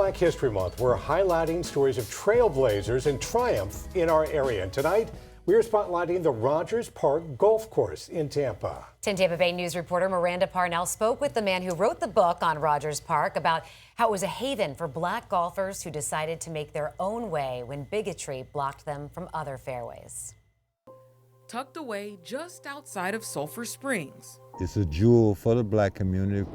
Black History Month, we're highlighting stories of trailblazers and triumph in our area. And tonight, we are spotlighting the Rogers Park Golf Course in Tampa. 10 Tampa Bay News reporter Miranda Parnell spoke with the man who wrote the book on Rogers Park about how it was a haven for black golfers who decided to make their own way when bigotry blocked them from other fairways. Tucked away just outside of Sulphur Springs, it's a jewel for the black community.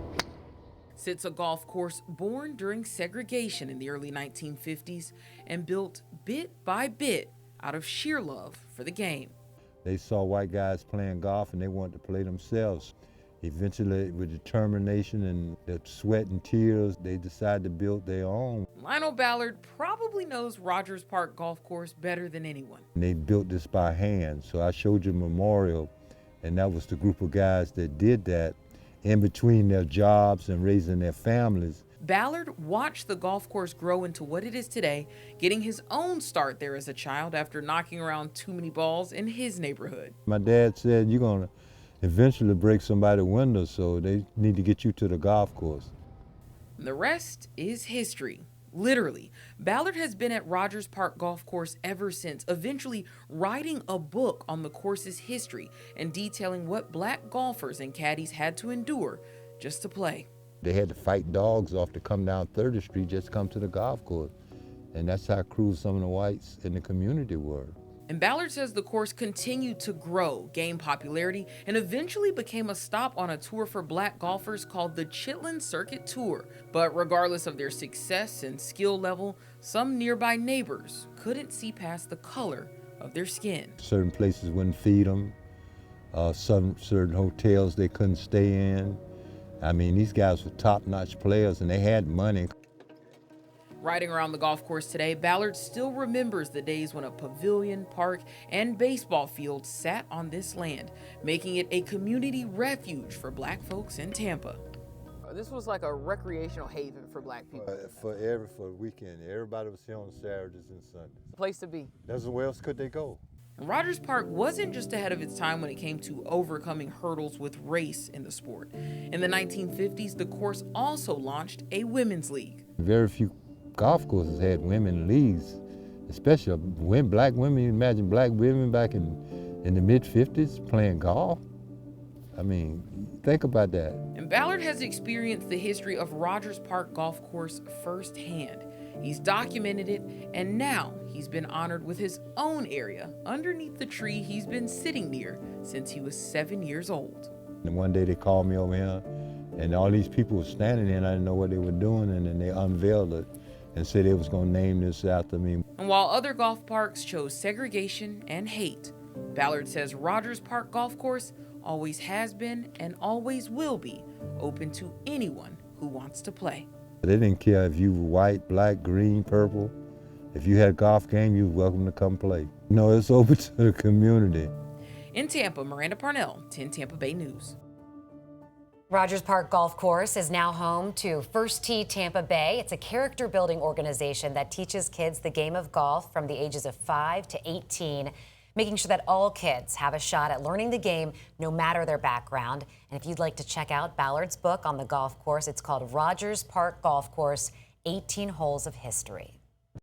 Sits a golf course born during segregation in the early 1950s and built bit by bit out of sheer love for the game. They saw white guys playing golf and they wanted to play themselves. Eventually, with determination and the sweat and tears, they decided to build their own. Lionel Ballard probably knows Rogers Park Golf Course better than anyone. And they built this by hand, so I showed you a memorial, and that was the group of guys that did that in between their jobs and raising their families. Ballard watched the golf course grow into what it is today, getting his own start there as a child after knocking around too many balls in his neighborhood. My dad said, you're gonna eventually break somebody's window, so they need to get you to the golf course. The rest is history. Literally, Ballard has been at Rogers Park Golf Course ever since, eventually writing a book on the course's history and detailing what black golfers and caddies had to endure just to play. They had to fight dogs off to come down 30th Street just to come to the golf course. And that's how cruel some of the whites in the community were. And Ballard says the course continued to grow, gain popularity, and eventually became a stop on a tour for black golfers called the Chitlin Circuit Tour. But regardless of their success and skill level, some nearby neighbors couldn't see past the color of their skin. Certain places wouldn't feed them. Certain hotels they couldn't stay in. I mean, these guys were top-notch players and they had money. Riding around the golf course today, Ballard still remembers the days when a pavilion, park, and baseball field sat on this land, making it a community refuge for black folks in Tampa. This was like a recreational haven for black people. For the weekend, everybody was here on Saturdays and Sundays. Place to be. That's where else could they go? Rogers Park wasn't just ahead of its time when it came to overcoming hurdles with race in the sport. In the 1950s, the course also launched a women's league. Very few golf courses had women leagues, especially when black women. You imagine black women back in the mid-50s playing golf? I mean, think about that. And Ballard has experienced the history of Rogers Park Golf Course firsthand. He's documented it, and now he's been honored with his own area underneath the tree he's been sitting near since he was 7 years old. And one day they called me over here, and all these people were standing there, and I didn't know what they were doing, and then they unveiled it and said they was going to name this after me. And while other golf parks chose segregation and hate, Ballard says Rogers Park Golf Course always has been and always will be open to anyone who wants to play. They didn't care if you were white, black, green, purple. If you had a golf game, you were welcome to come play. No, it's open to the community. In Tampa, Miranda Parnell, 10 Tampa Bay News. Rogers Park Golf Course is now home to First Tee Tampa Bay. It's a character-building organization that teaches kids the game of golf from the ages of 5 to 18, making sure that all kids have a shot at learning the game no matter their background. And if you'd like to check out Ballard's book on the golf course, it's called Rogers Park Golf Course, 18 Holes of History.